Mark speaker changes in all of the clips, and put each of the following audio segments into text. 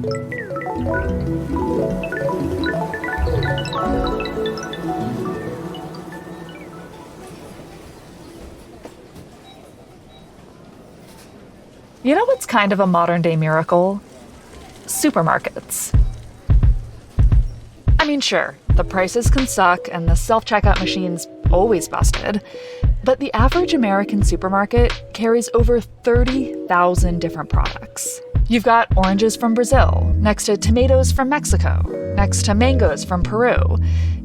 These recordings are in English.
Speaker 1: You know what's kind of a modern-day miracle? Supermarkets. I mean, sure, the prices can suck and the self-checkout machine's always busted, but the average American supermarket carries over 30,000 different products. You've got oranges from Brazil, next to tomatoes from Mexico, next to mangoes from Peru.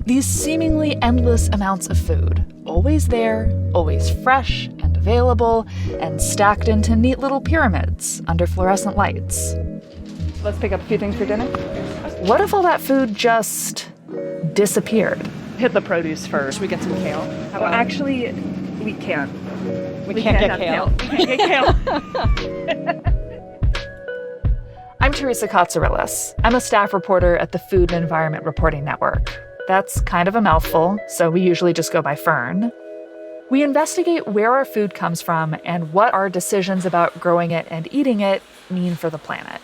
Speaker 1: These seemingly endless amounts of food, always there, always fresh and available, and stacked into neat little pyramids under fluorescent lights.
Speaker 2: Let's pick up a few things for dinner.
Speaker 1: What if all that food just disappeared?
Speaker 2: Hit the produce first.
Speaker 3: We get some kale.
Speaker 2: Well, actually, we can't.
Speaker 3: We can't get kale.
Speaker 2: We can't get kale.
Speaker 1: I'm Teresa Katsourelis. I'm a staff reporter at the Food and Environment Reporting Network. That's kind of a mouthful, so we usually just go by Fern. We investigate where our food comes from and what our decisions about growing it and eating it mean for the planet.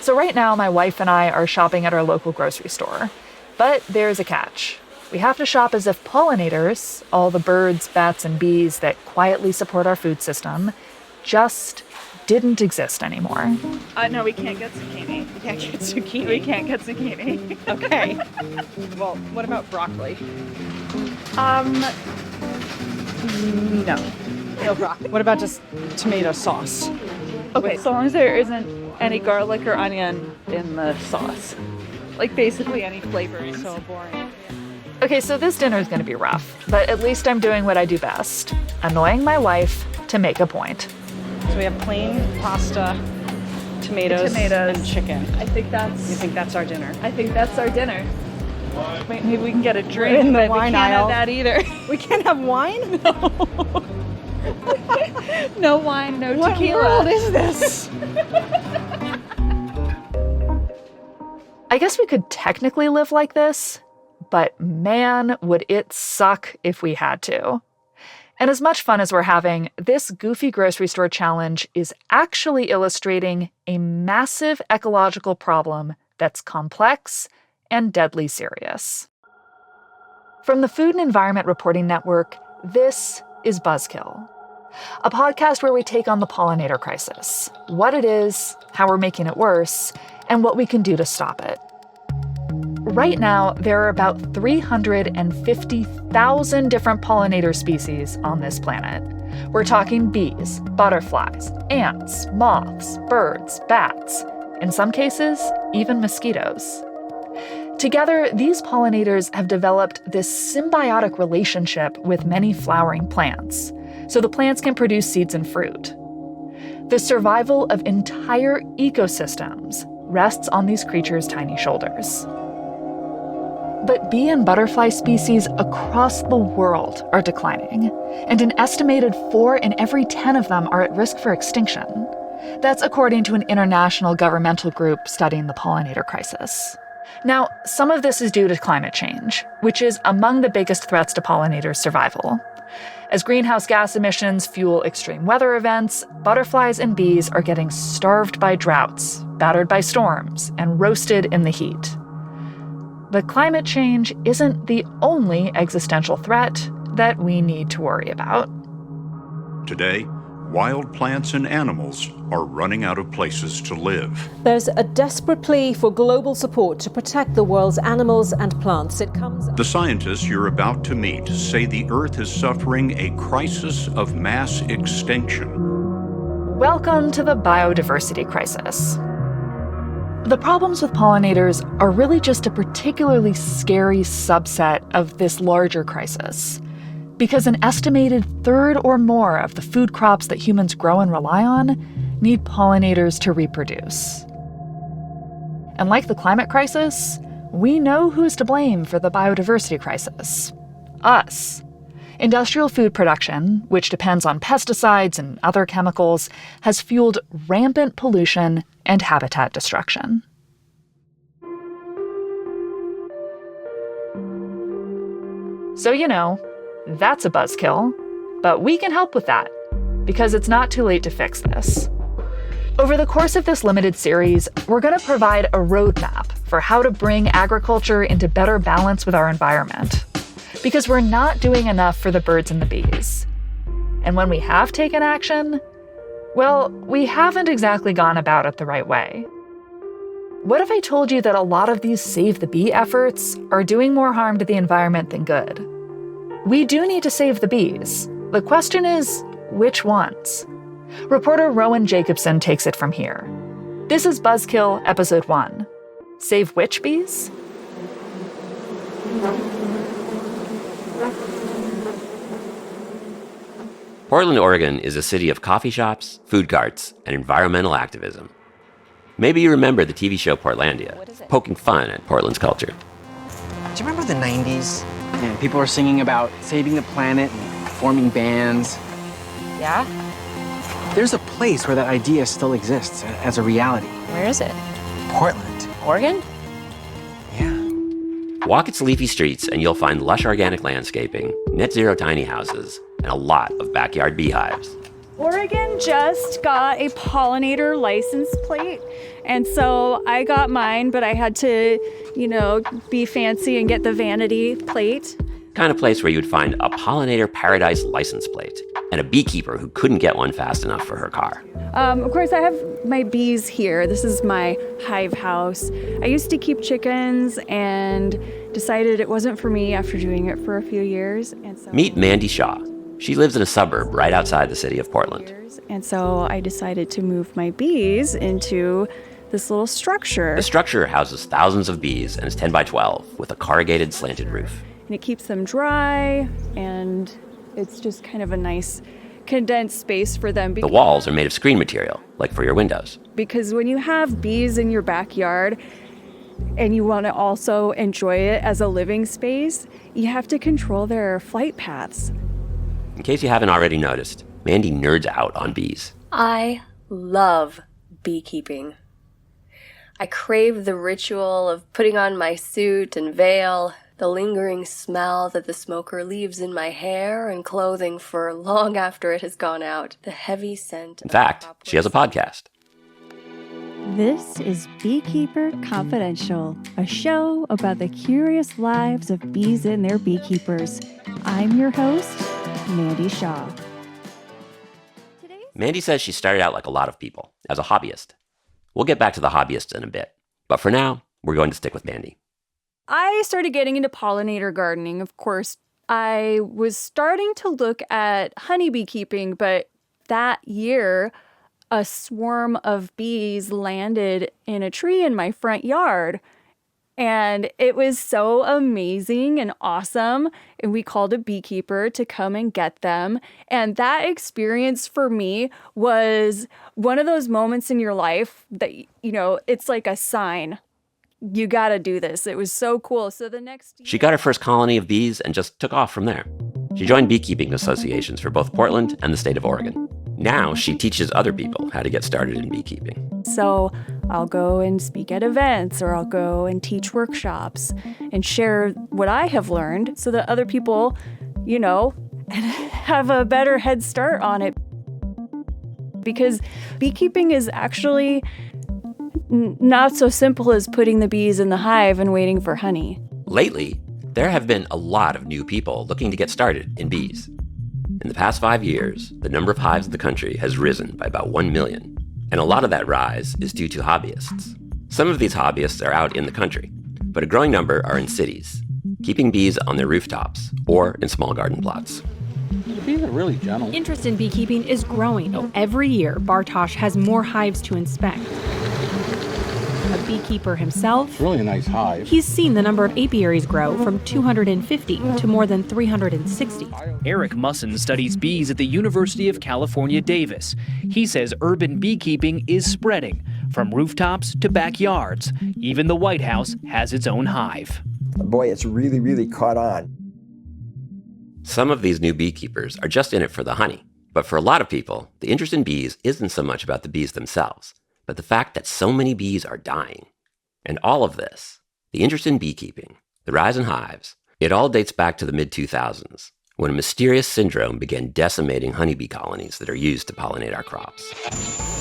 Speaker 1: So right now, my wife and I are shopping at our local grocery store. But there's a catch. We have to shop as if pollinators, all the birds, bats, and bees that quietly support our food system, just didn't exist anymore.
Speaker 2: No, we can't get zucchini.
Speaker 3: We can't get zucchini.
Speaker 2: We can't get zucchini.
Speaker 3: Okay. Well, what about broccoli?
Speaker 2: No.
Speaker 3: No broccoli. What about just tomato sauce?
Speaker 2: Okay, so long as there isn't any garlic or onion in the sauce. Like basically any flavor.
Speaker 3: So boring.
Speaker 1: Okay, so this dinner is going to be rough, but at least I'm doing what I do best, annoying my wife to make a point.
Speaker 3: So we have plain pasta, tomatoes, and chicken.
Speaker 2: I think that's...
Speaker 3: You think that's our dinner?
Speaker 2: I think that's our dinner. Wait, maybe we can get a drink.
Speaker 3: We're in the
Speaker 2: but
Speaker 3: wine
Speaker 2: we can't
Speaker 3: aisle.
Speaker 2: have that either.
Speaker 3: We can't have wine?
Speaker 2: No wine, no
Speaker 3: What
Speaker 2: tequila.
Speaker 3: world is this?
Speaker 1: I guess we could technically live like this, but man, would it suck if we had to. And as much fun as we're having, this goofy grocery store challenge is actually illustrating a massive ecological problem that's complex and deadly serious. From the Food and Environment Reporting Network, this is Buzzkill, a podcast where we take on the pollinator crisis, what it is, how we're making it worse, and what we can do to stop it. Right now, there are about 350,000 different pollinator species on this planet. We're talking bees, butterflies, ants, moths, birds, bats, in some cases, even mosquitoes. Together, these pollinators have developed this symbiotic relationship with many flowering plants, so the plants can produce seeds and fruit. The survival of entire ecosystems rests on these creatures' tiny shoulders. But bee and butterfly species across the world are declining, and an estimated 4 in every 10 of them are at risk for extinction. That's according to an international governmental group studying the pollinator crisis. Now, some of this is due to climate change, which is among the biggest threats to pollinators' survival. As greenhouse gas emissions fuel extreme weather events, butterflies and bees are getting starved by droughts, battered by storms, and roasted in the heat. But climate change isn't the only existential threat that we need to worry about.
Speaker 4: Today, wild plants and animals are running out of places to live.
Speaker 5: There's a desperate plea for global support to protect the world's animals and plants. It comes...
Speaker 4: The scientists you're about to meet say the Earth is suffering a crisis of mass extinction.
Speaker 1: Welcome to the biodiversity crisis. The problems with pollinators are really just a particularly scary subset of this larger crisis, because an estimated third or more of the food crops that humans grow and rely on need pollinators to reproduce. And like the climate crisis, we know who's to blame for the biodiversity crisis. Us. Industrial food production, which depends on pesticides and other chemicals, has fueled rampant pollution and habitat destruction. So, that's a buzzkill, but we can help with that, because it's not too late to fix this. Over the course of this limited series, we're going to provide a roadmap for how to bring agriculture into better balance with our environment. Because we're not doing enough for the birds and the bees. And when we have taken action, well, we haven't exactly gone about it the right way. What if I told you that a lot of these save the bee efforts are doing more harm to the environment than good? We do need to save the bees. The question is, which ones? Reporter Rowan Jacobson takes it from here. This is Buzzkill, Episode 1. Save which bees?
Speaker 6: Portland, Oregon is a city of coffee shops, food carts, and environmental activism. Maybe you remember the TV show Portlandia, poking fun at Portland's culture.
Speaker 7: Do you remember the 90s? Yeah, people were singing about saving the planet and forming bands.
Speaker 3: Yeah?
Speaker 7: There's a place where that idea still exists as a reality.
Speaker 3: Where is it?
Speaker 7: Portland.
Speaker 3: Oregon?
Speaker 7: Yeah.
Speaker 6: Walk its leafy streets and you'll find lush organic landscaping, net zero tiny houses, and a lot of backyard beehives.
Speaker 3: Oregon just got a pollinator license plate. And so I got mine, but I had to, be fancy and get the vanity plate.
Speaker 6: Kind of place where you'd find a pollinator paradise license plate and a beekeeper who couldn't get one fast enough for her car.
Speaker 3: Of course, I have my bees here. This is my hive house. I used to keep chickens and decided it wasn't for me after doing it for a few years. And so
Speaker 6: Meet Mandy Shaw. She lives in a suburb right outside the city of Portland.
Speaker 3: And so I decided to move my bees into this little structure.
Speaker 6: The structure houses thousands of bees and is 10 by 12 with a corrugated slanted roof.
Speaker 3: And it keeps them dry, and it's just kind of a nice condensed space for them.
Speaker 6: The walls are made of screen material, like for your windows.
Speaker 3: Because when you have bees in your backyard and you want to also enjoy it as a living space, you have to control their flight paths.
Speaker 6: In case you haven't already noticed, Mandy nerds out on bees.
Speaker 8: I love beekeeping. I crave the ritual of putting on my suit and veil, the lingering smell that the smoker leaves in my hair and clothing for long after it has gone out, the heavy scent.
Speaker 6: In fact, she has a podcast.
Speaker 9: This is Beekeeper Confidential, a show about the curious lives of bees and their beekeepers. I'm your host, Mandy Shaw.
Speaker 6: Mandy says she started out like a lot of people, as a hobbyist. We'll get back to the hobbyists in a bit, but for now, we're going to stick with Mandy.
Speaker 3: I started getting into pollinator gardening. Of course, I was starting to look at honeybee keeping, but that year, a swarm of bees landed in a tree in my front yard. And it was so amazing and awesome. And we called a beekeeper to come and get them. And that experience for me was one of those moments in your life that, it's like a sign. You got to do this. It was so cool. So the next year,
Speaker 6: She got her first colony of bees and just took off from there. She joined beekeeping associations for both Portland and the state of Oregon. Now she teaches other people how to get started in beekeeping.
Speaker 3: So I'll go and speak at events, or I'll go and teach workshops and share what I have learned so that other people, have a better head start on it. Because beekeeping is actually not so simple as putting the bees in the hive and waiting for honey.
Speaker 6: Lately, there have been a lot of new people looking to get started in bees. In the past 5 years, the number of hives in the country has risen by about 1 million. And a lot of that rise is due to hobbyists. Some of these hobbyists are out in the country, but a growing number are in cities, keeping bees on their rooftops or in small garden plots.
Speaker 10: The bees are really gentle.
Speaker 11: Interest in beekeeping is growing. Every year, Bartosz has more hives to inspect. A beekeeper himself,
Speaker 10: It's really a nice hive.
Speaker 11: he's seen the number of apiaries grow from 250 to more than 360.
Speaker 12: Eric Musson studies bees at the University of California, Davis. He says urban beekeeping is spreading from rooftops to backyards. Even the White House has its own hive.
Speaker 13: Boy, it's really, really caught on.
Speaker 6: Some of these new beekeepers are just in it for the honey. But for a lot of people, the interest in bees isn't so much about the bees themselves, but the fact that so many bees are dying. And all of this, the interest in beekeeping, the rise in hives, it all dates back to the mid-2000s, when a mysterious syndrome began decimating honeybee colonies that are used to pollinate our crops.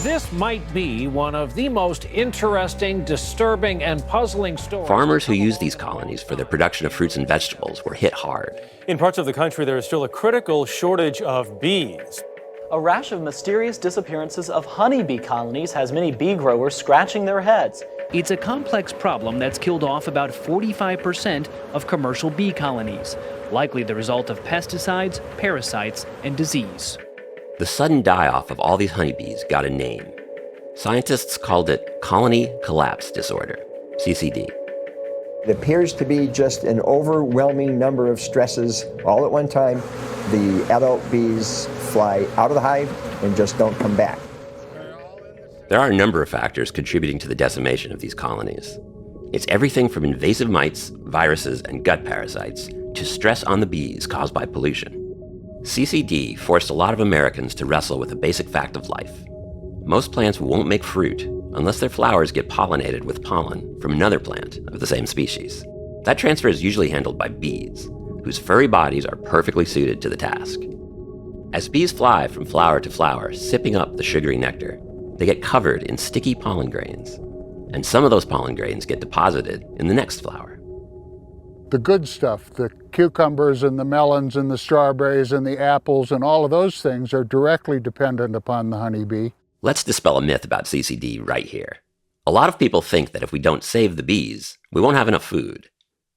Speaker 14: This might be one of the most interesting, disturbing, and puzzling stories.
Speaker 6: Farmers who use these colonies for their production of fruits and vegetables were hit hard.
Speaker 15: In parts of the country, there is still a critical shortage of bees.
Speaker 16: A rash of mysterious disappearances of honeybee colonies has many bee growers scratching their heads.
Speaker 12: It's a complex problem that's killed off about 45% of commercial bee colonies, likely the result of pesticides, parasites, and disease.
Speaker 6: The sudden die-off of all these honeybees got a name. Scientists called it colony collapse disorder, CCD.
Speaker 13: It appears to be just an overwhelming number of stresses all at one time. The adult bees fly out of the hive and just don't come back.
Speaker 6: There are a number of factors contributing to the decimation of these colonies. It's everything from invasive mites, viruses, and gut parasites to stress on the bees caused by pollution. CCD forced a lot of Americans to wrestle with a basic fact of life. Most plants won't make fruit unless their flowers get pollinated with pollen from another plant of the same species. That transfer is usually handled by bees, whose furry bodies are perfectly suited to the task. As bees fly from flower to flower, sipping up the sugary nectar, they get covered in sticky pollen grains, and some of those pollen grains get deposited in the next flower.
Speaker 17: The good stuff, the cucumbers and the melons and the strawberries and the apples and all of those things are directly dependent upon the honeybee.
Speaker 6: Let's dispel a myth about CCD right here. A lot of people think that if we don't save the bees, we won't have enough food.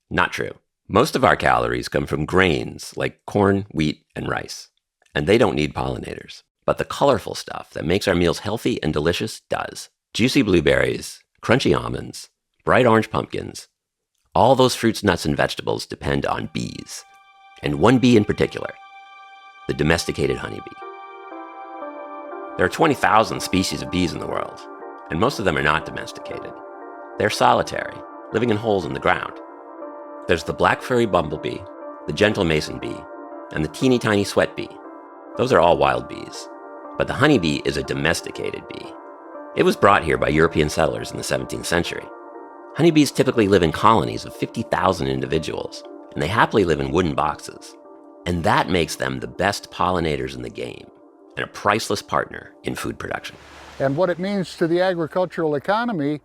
Speaker 6: Not true. Most of our calories come from grains like corn, wheat, and rice, and they don't need pollinators. But the colorful stuff that makes our meals healthy and delicious does. Juicy blueberries, crunchy almonds, bright orange pumpkins. All those fruits, nuts, and vegetables depend on bees. And one bee in particular, the domesticated honeybee. There are 20,000 species of bees in the world, and most of them are not domesticated. They're solitary, living in holes in the ground. There's the black furry bumblebee, the gentle mason bee, and the teeny tiny sweat bee. Those are all wild bees. But the honeybee is a domesticated bee. It was brought here by European settlers in the 17th century. Honeybees typically live in colonies of 50,000 individuals, and they happily live in wooden boxes. And that makes them the best pollinators in the game, and a priceless partner in food production.
Speaker 17: And what it means to the agricultural economy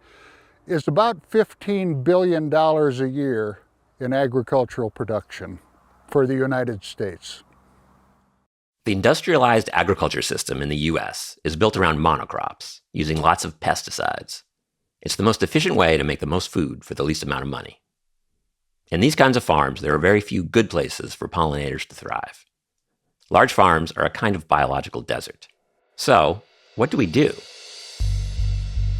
Speaker 17: is about $15 billion a year in agricultural production for the United States.
Speaker 6: The industrialized agriculture system in the US is built around monocrops, using lots of pesticides. It's the most efficient way to make the most food for the least amount of money. In these kinds of farms, there are very few good places for pollinators to thrive. Large farms are a kind of biological desert. So, what do we do?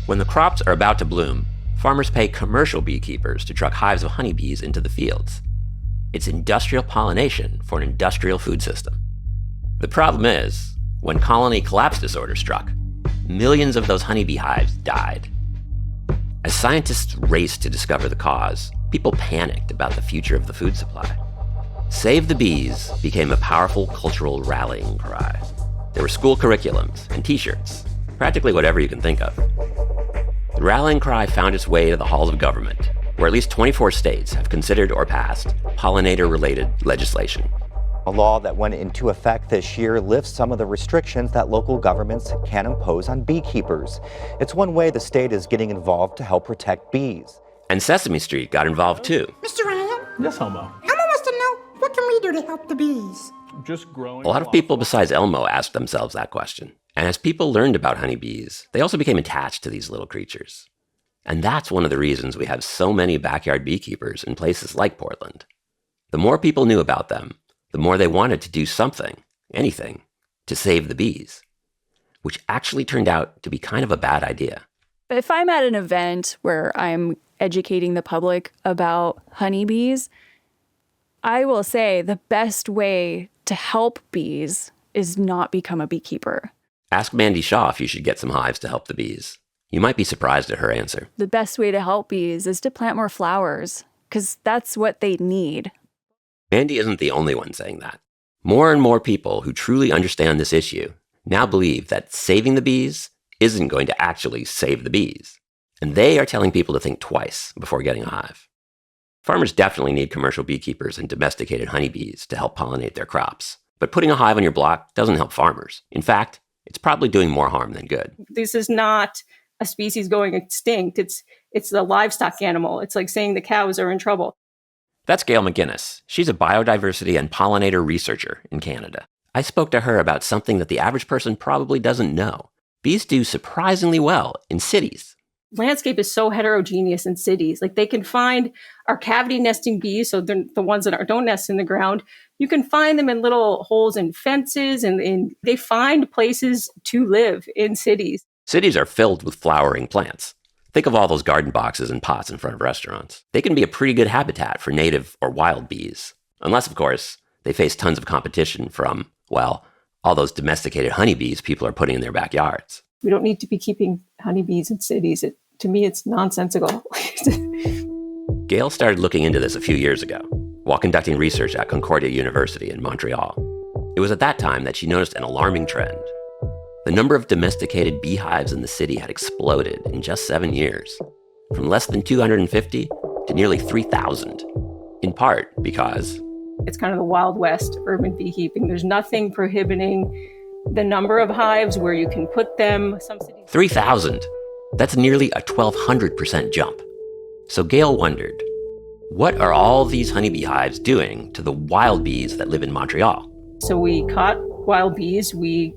Speaker 6: When the crops are about to bloom, farmers pay commercial beekeepers to truck hives of honeybees into the fields. It's industrial pollination for an industrial food system. The problem is, when colony collapse disorder struck, millions of those honeybee hives died. As scientists raced to discover the cause, people panicked about the future of the food supply. Save the Bees became a powerful cultural rallying cry. There were school curriculums and t-shirts, practically whatever you can think of. The rallying cry found its way to the halls of government, where at least 24 states have considered or passed pollinator-related legislation.
Speaker 18: A law that went into effect this year lifts some of the restrictions that local governments can impose on beekeepers. It's one way the state is getting involved to help protect bees.
Speaker 6: And Sesame Street got involved too.
Speaker 19: Mr. Ryan?
Speaker 10: Yes, Elmo.
Speaker 19: Elmo wants to know, what can we do to help the bees?
Speaker 10: Just growing.
Speaker 6: A lot of people besides Elmo asked themselves that question. And as people learned about honeybees, they also became attached to these little creatures. And that's one of the reasons we have so many backyard beekeepers in places like Portland. The more people knew about them, the more they wanted to do something, anything, to save the bees, which actually turned out to be kind of a bad idea.
Speaker 3: If I'm at an event where I'm educating the public about honeybees, I will say the best way to help bees is not become a beekeeper.
Speaker 6: Ask Mandy Shaw if you should get some hives to help the bees. You might be surprised at her answer.
Speaker 3: The best way to help bees is to plant more flowers, because that's what they need.
Speaker 6: Mandy isn't the only one saying that. More and more people who truly understand this issue now believe that saving the bees isn't going to actually save the bees. And they are telling people to think twice before getting a hive. Farmers definitely need commercial beekeepers and domesticated honeybees to help pollinate their crops. But putting a hive on your block doesn't help farmers. In fact, it's probably doing more harm than good.
Speaker 20: This is not a species going extinct. It's a livestock animal. It's like saying the cows are in trouble.
Speaker 6: That's Gail McGinnis. She's a biodiversity and pollinator researcher in Canada. I spoke to her about something that the average person probably doesn't know. Bees do surprisingly well in cities.
Speaker 20: Landscape is so heterogeneous in cities. Like they can find our cavity nesting bees, so they're the ones that don't nest in the ground. You can find them in little holes in fences, and they find places to live in cities.
Speaker 6: Cities are filled with flowering plants. Think of all those garden boxes and pots in front of restaurants. They can be a pretty good habitat for native or wild bees. Unless, of course, they face tons of competition from, well, all those domesticated honeybees people are putting in their backyards.
Speaker 20: We don't need to be keeping honeybees in cities. To me, it's nonsensical.
Speaker 6: Gail started looking into this a few years ago while conducting research at Concordia University in Montreal. It was at that time that she noticed an alarming trend. The number of domesticated beehives in the city had exploded in just 7 years, from less than 250 to nearly 3,000, in part because
Speaker 20: it's kind of the Wild West urban beekeeping. There's nothing prohibiting the number of hives, where you can put them.
Speaker 6: 3,000. That's nearly a 1,200% jump. So Gail wondered, what are all these honeybee hives doing to the wild bees that live in Montreal?
Speaker 20: So we caught wild bees, we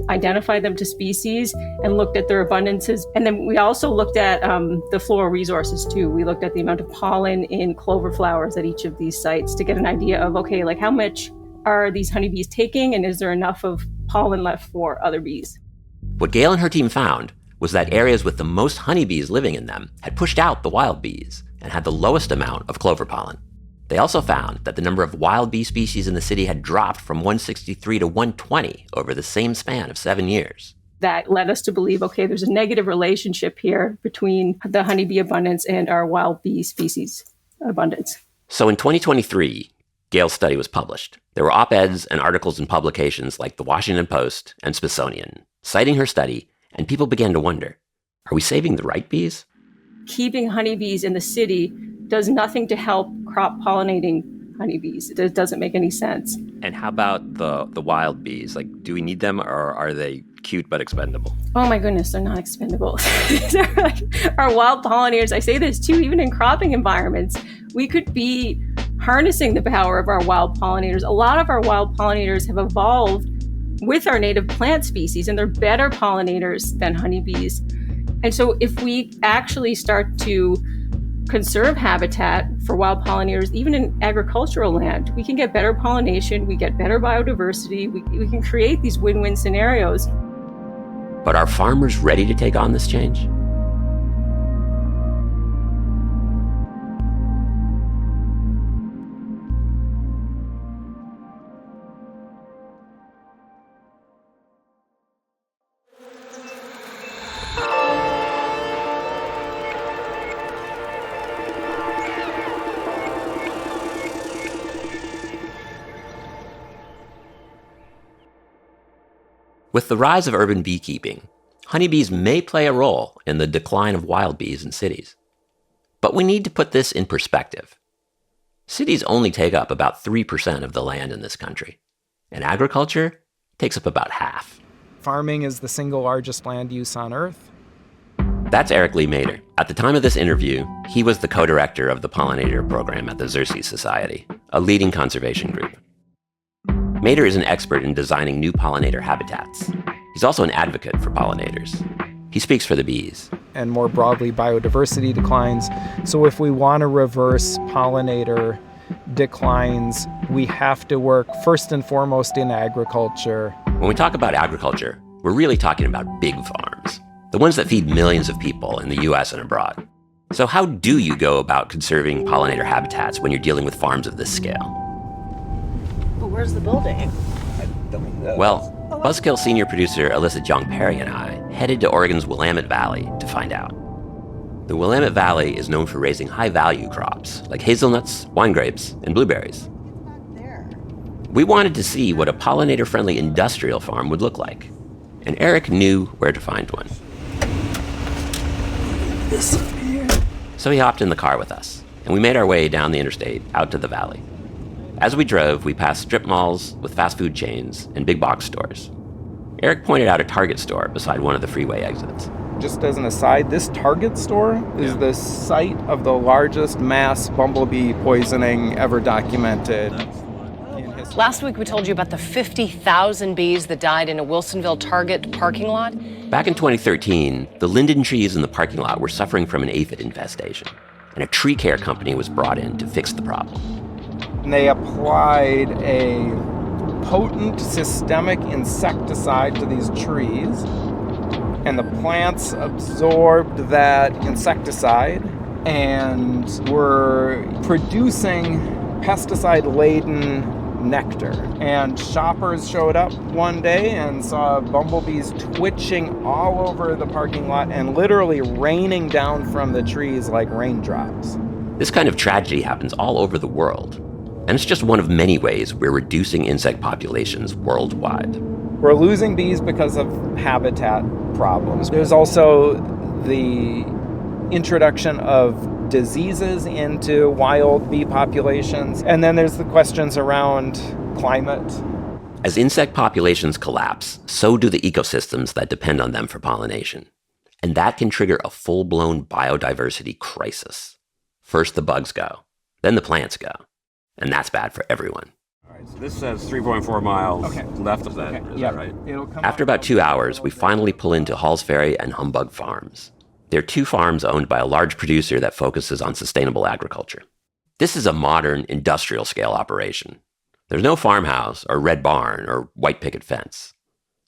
Speaker 20: identified them to species and looked at their abundances. And then we also looked at the floral resources too. We looked at the amount of pollen in clover flowers at each of these sites to get an idea of, okay, like how much are these honeybees taking, and is there enough of pollen left for other bees?
Speaker 6: What Gail and her team found was that areas with the most honeybees living in them had pushed out the wild bees and had the lowest amount of clover pollen. They also found that the number of wild bee species in the city had dropped from 163 to 120 over the same span of 7 years.
Speaker 20: That led us to believe, okay, there's a negative relationship here between the honeybee abundance and our wild bee species abundance.
Speaker 6: So in 2023, Gail's study was published. There were op-eds and articles in publications like the Washington Post and Smithsonian, citing her study, and people began to wonder, are we saving the right bees?
Speaker 20: Keeping honeybees in the city does nothing to help crop pollinating honeybees. It doesn't make any sense.
Speaker 6: And how about the wild bees? Like, do we need them, or are they cute but expendable?
Speaker 20: Oh my goodness, they're not expendable. Our wild pollinators, I say this too, even in cropping environments, we could be harnessing the power of our wild pollinators. A lot of our wild pollinators have evolved with our native plant species, and they're better pollinators than honeybees. And so if we actually start to conserve habitat for wild pollinators, even in agricultural land, we can get better pollination, we get better biodiversity, we can create these win-win scenarios.
Speaker 6: But are farmers ready to take on this change? With the rise of urban beekeeping, honeybees may play a role in the decline of wild bees in cities. But we need to put this in perspective. Cities only take up about 3% of the land in this country, and agriculture takes up about half.
Speaker 21: Farming is the single largest land use on Earth.
Speaker 6: That's Eric Lee Mader. At the time of this interview, he was the co-director of the pollinator program at the Xerces Society, a leading conservation group. Mader is an expert in designing new pollinator habitats. He's also an advocate for pollinators. He speaks for the bees.
Speaker 21: And more broadly, biodiversity declines. So if we want to reverse pollinator declines, we have to work first and foremost in agriculture.
Speaker 6: When we talk about agriculture, we're really talking about big farms, the ones that feed millions of people in the US and abroad. So how do you go about conserving pollinator habitats when you're dealing with farms of this scale?
Speaker 22: But where's the building?
Speaker 6: Well, Buzzkill senior producer Alyssa Jong-Perry and I headed to Oregon's Willamette Valley to find out. The Willamette Valley is known for raising high-value crops like hazelnuts, wine grapes, and blueberries. We wanted to see what a pollinator-friendly industrial farm would look like, and Eric knew where to find one.
Speaker 22: This up here.
Speaker 6: So he hopped in the car with us and we made our way down the interstate out to the valley. As we drove, we passed strip malls with fast food chains and big box stores. Eric pointed out a Target store beside one of the freeway exits.
Speaker 21: Just as an aside, this Target store is the site of the largest mass bumblebee poisoning ever documented.
Speaker 2: Last week we told you about the 50,000 bees that died in a Wilsonville Target parking lot.
Speaker 6: Back in 2013, the linden trees in the parking lot were suffering from an aphid infestation, and a tree care company was brought in to fix the problem.
Speaker 21: And they applied a potent systemic insecticide to these trees, and the plants absorbed that insecticide and were producing pesticide-laden nectar. And shoppers showed up one day and saw bumblebees twitching all over the parking lot and literally raining down from the trees like raindrops.
Speaker 6: This kind of tragedy happens all over the world, and it's just one of many ways we're reducing insect populations worldwide.
Speaker 21: We're losing bees because of habitat problems. There's also the introduction of diseases into wild bee populations. And then there's the questions around climate.
Speaker 6: As insect populations collapse, so do the ecosystems that depend on them for pollination. And that can trigger a full-blown biodiversity crisis. First the bugs go, then the plants go. And that's bad for everyone.
Speaker 5: All right, so this says 3.4 miles left of that. Is that right?
Speaker 6: After about 2 hours, we finally pull into Halls Ferry and Humbug Farms. They're two farms owned by a large producer that focuses on sustainable agriculture. This is a modern, industrial-scale operation. There's no farmhouse or red barn or white picket fence.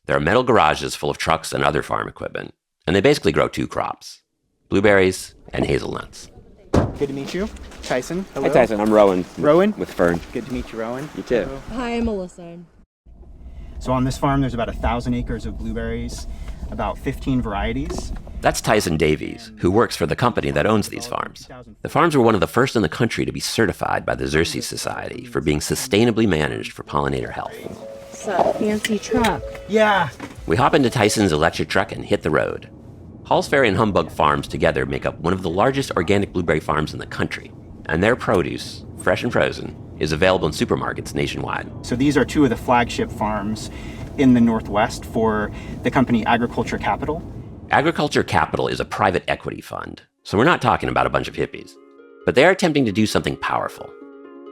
Speaker 6: There are metal garages full of trucks and other farm equipment, and they basically grow two crops, blueberries and hazelnuts.
Speaker 7: Good to meet you. Tyson, hello.
Speaker 5: Hi, Tyson. I'm Rowan.
Speaker 7: Rowan?
Speaker 5: With Fern.
Speaker 7: Good to meet you, Rowan.
Speaker 5: You too.
Speaker 7: Hello.
Speaker 23: Hi, I'm Melissa.
Speaker 7: So on this farm, there's about 1,000 acres of blueberries, about 15 varieties.
Speaker 6: That's Tyson Davies, who works for the company that owns these farms. The farms were one of the first in the country to be certified by the Xerces Society for being sustainably managed for pollinator health.
Speaker 23: It's a fancy truck.
Speaker 7: Yeah.
Speaker 6: We hop into Tyson's electric truck and hit the road. Halls Ferry and Humbug Farms together make up one of the largest organic blueberry farms in the country, and their produce, fresh and frozen, is available in supermarkets nationwide.
Speaker 7: So these are two of the flagship farms in the Northwest for the company Agriculture Capital.
Speaker 6: Agriculture Capital is a private equity fund, so we're not talking about a bunch of hippies. But they are attempting to do something powerful.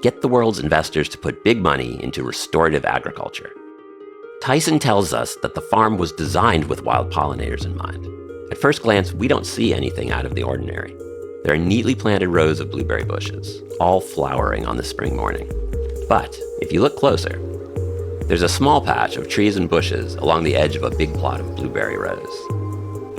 Speaker 6: Get the world's investors to put big money into restorative agriculture. Tyson tells us that the farm was designed with wild pollinators in mind. At first glance, we don't see anything out of the ordinary. There are neatly planted rows of blueberry bushes, all flowering on this spring morning. But if you look closer, there's a small patch of trees and bushes along the edge of a big plot of blueberry rows.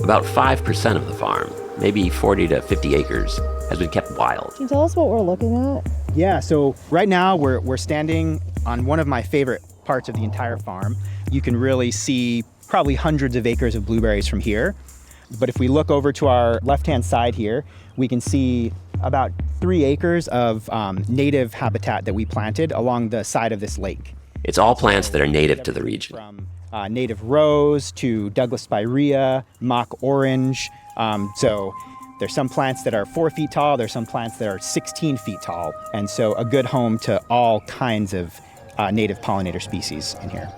Speaker 6: About 5% of the farm, maybe 40 to 50 acres, has been kept wild.
Speaker 23: Can you tell us what we're looking at?
Speaker 7: Yeah, so right now we're standing on one of my favorite parts of the entire farm. You can really see probably hundreds of acres of blueberries from here. But if we look over to our left-hand side here, we can see about 3 acres of native habitat that we planted along the side of this lake.
Speaker 6: It's all plants that are native to the region.
Speaker 7: From native rose to Douglas spirea, mock orange. So there's some plants that are 4 feet tall, there's some plants that are 16 feet tall. And so a good home to all kinds of native pollinator species in here.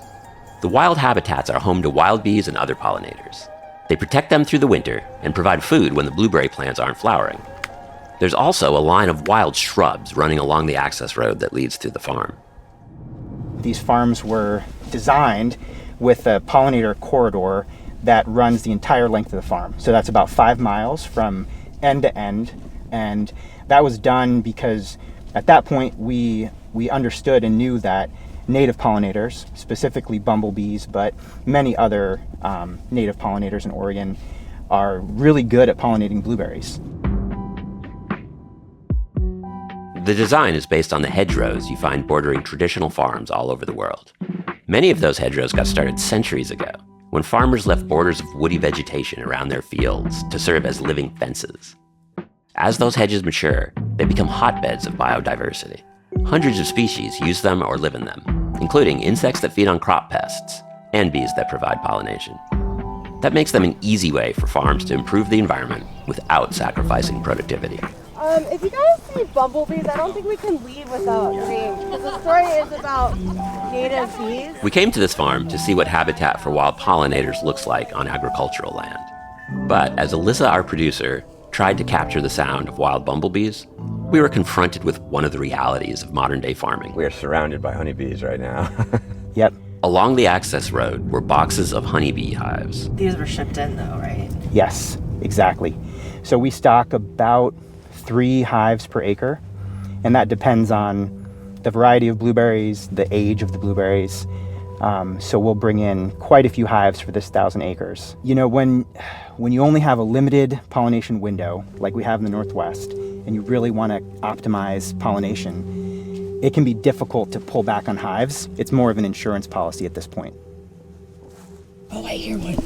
Speaker 6: The wild habitats are home to wild bees and other pollinators. They protect them through the winter and provide food when the blueberry plants aren't flowering. There's also a line of wild shrubs running along the access road that leads to the farm.
Speaker 7: These farms were designed with a pollinator corridor that runs the entire length of the farm. So that's about 5 miles from end to end. And that was done because at that point we understood and knew that native pollinators, specifically bumblebees, but many other native pollinators in Oregon, are really good at pollinating blueberries.
Speaker 6: The design is based on the hedgerows you find bordering traditional farms all over the world. Many of those hedgerows got started centuries ago, when farmers left borders of woody vegetation around their fields to serve as living fences. As those hedges mature, they become hotbeds of biodiversity. Hundreds of species use them or live in them, including insects that feed on crop pests and bees that provide pollination. That makes them an easy way for farms to improve the environment without sacrificing productivity.
Speaker 22: If you guys see bumblebees, I don't think we can leave without seeing, because the story is about native bees.
Speaker 6: We came to this farm to see what habitat for wild pollinators looks like on agricultural land. But as Alyssa, our producer, tried to capture the sound of wild bumblebees, we were confronted with one of the realities of modern-day farming.
Speaker 5: We are surrounded by honeybees right now.
Speaker 7: Yep.
Speaker 6: Along the access road were boxes of honeybee hives.
Speaker 22: These were shipped in though, right?
Speaker 7: Yes, exactly. So we stock about 3 hives per acre, and that depends on the variety of blueberries, the age of the blueberries. So we'll bring in quite a few hives for this 1,000 acres. You know, when you only have a limited pollination window, like we have in the Northwest, and you really want to optimize pollination, it can be difficult to pull back on hives. It's more of an insurance policy at this point.
Speaker 22: Oh, I hear one.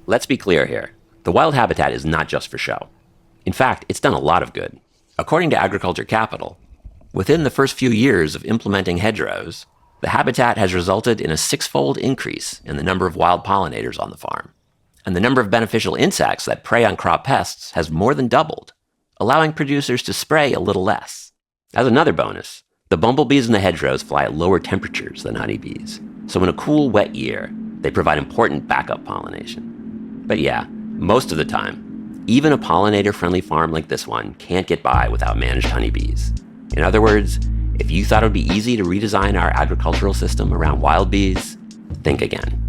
Speaker 6: Let's be clear here. The wild habitat is not just for show. In fact, it's done a lot of good. According to Agriculture Capital, within the first few years of implementing hedgerows, the habitat has resulted in a 6-fold increase in the number of wild pollinators on the farm. And the number of beneficial insects that prey on crop pests has more than doubled, allowing producers to spray a little less. As another bonus, the bumblebees in the hedgerows fly at lower temperatures than honeybees, so in a cool, wet year, they provide important backup pollination. But yeah, most of the time, even a pollinator-friendly farm like this one can't get by without managed honeybees. In other words, if you thought it would be easy to redesign our agricultural system around wild bees, think again.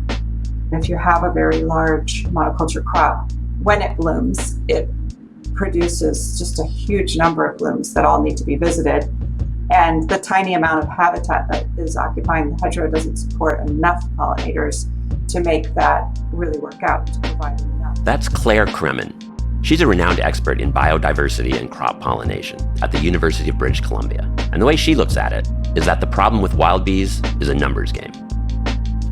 Speaker 1: If you have a very large monoculture crop, when it blooms, it produces just a huge number of blooms that all need to be visited. And the tiny amount of habitat that is occupying the hedgerow doesn't support enough pollinators to make that really work out, to provide enough.
Speaker 6: That's Claire Kremen. She's a renowned expert in biodiversity and crop pollination at the University of British Columbia. And the way she looks at it is that the problem with wild bees is a numbers game.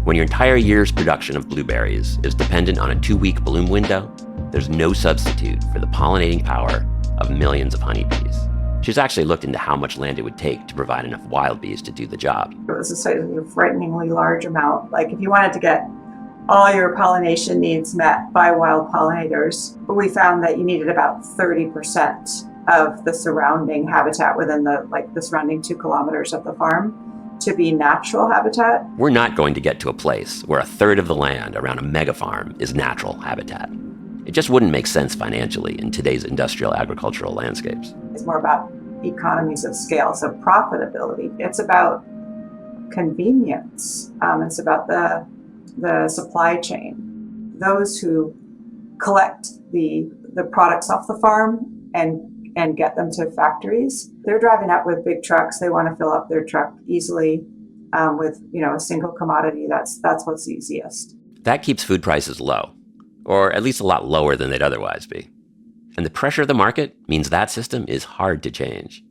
Speaker 6: When your entire year's production of blueberries is dependent on a 2-week bloom window, there's no substitute for the pollinating power of millions of honeybees. She's actually looked into how much land it would take to provide enough wild bees to do the job.
Speaker 1: It was a sort of frighteningly large amount. Like if you wanted to get all your pollination needs met by wild pollinators, we found that you needed about 30% of the surrounding habitat within the surrounding 2 kilometers of the farm to be natural habitat.
Speaker 6: We're not going to get to a place where a third of the land around a mega farm is natural habitat. It just wouldn't make sense financially in today's industrial agricultural landscapes.
Speaker 1: It's more about economies of scale, so profitability. It's about convenience. It's about the supply chain. Those who collect the products off the farm and get them to factories, they're driving up with big trucks. They want to fill up their truck easily with a single commodity. That's what's easiest.
Speaker 6: That keeps food prices low, or at least a lot lower than they'd otherwise be. And the pressure of the market means that system is hard to change.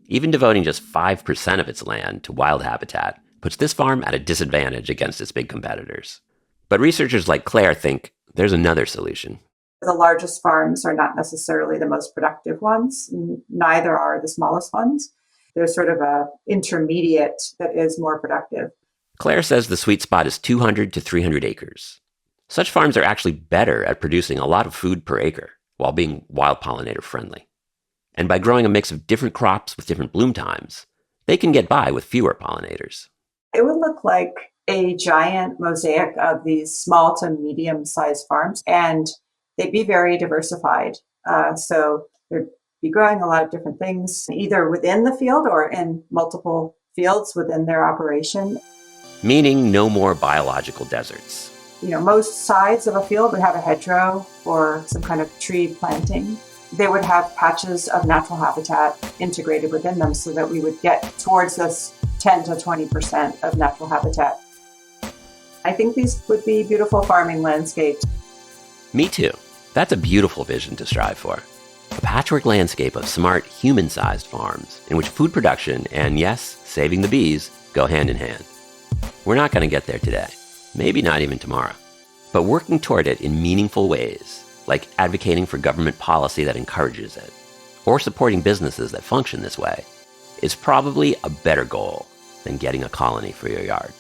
Speaker 6: Even devoting just 5% of its land to wild habitat puts this farm at a disadvantage against its big competitors. But researchers like Claire think there's another solution.
Speaker 1: The largest farms are not necessarily the most productive ones. Neither are the smallest ones. There's sort of a intermediate that is more productive.
Speaker 6: Claire says the sweet spot is 200 to 300 acres. Such farms are actually better at producing a lot of food per acre while being wild pollinator friendly. And by growing a mix of different crops with different bloom times, they can get by with fewer pollinators.
Speaker 1: It would look like a giant mosaic of these small to medium-sized farms, and they'd be very diversified. So they'd be growing a lot of different things, either within the field or in multiple fields within their operation.
Speaker 6: Meaning no more biological deserts.
Speaker 1: Most sides of a field would have a hedgerow or some kind of tree planting. They would have patches of natural habitat integrated within them so that we would get towards this 10 to 20% of natural habitat. I think these would be beautiful farming landscapes.
Speaker 6: Me too. That's a beautiful vision to strive for. A patchwork landscape of smart, human-sized farms in which food production and, yes, saving the bees go hand in hand. We're not going to get there today. Maybe not even tomorrow. But working toward it in meaningful ways, like advocating for government policy that encourages it, or supporting businesses that function this way, is probably a better goal than getting a colony for your yard.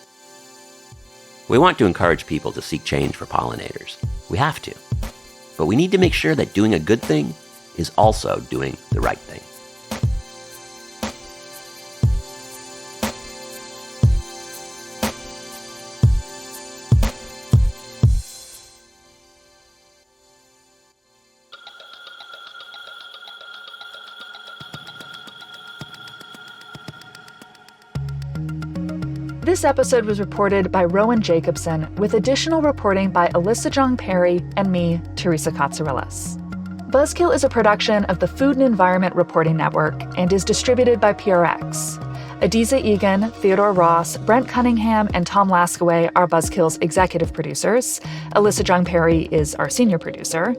Speaker 6: We want to encourage people to seek change for pollinators. We have to. But we need to make sure that doing a good thing is also doing the right thing.
Speaker 4: This episode was reported by Rowan Jacobson, with additional reporting by Alyssa Jong Perry and me, Teresa Katsourelis. Buzzkill is a production of the Food and Environment Reporting Network and is distributed by PRX. Adiza Egan, Theodore Ross, Brent Cunningham, and Tom Laskaway are Buzzkill's executive producers. Alyssa Jong Perry is our senior producer.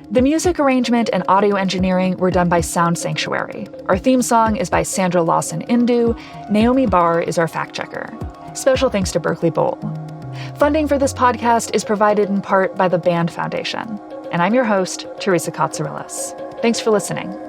Speaker 4: The music arrangement and audio engineering were done by Sound Sanctuary. Our theme song is by Sandra Lawson-Indu. Naomi Barr is our fact-checker. Special thanks to Berkeley Bowl. Funding for this podcast is provided in part by the Band Foundation. And I'm your host, Teresa Katsourelis. Thanks for listening.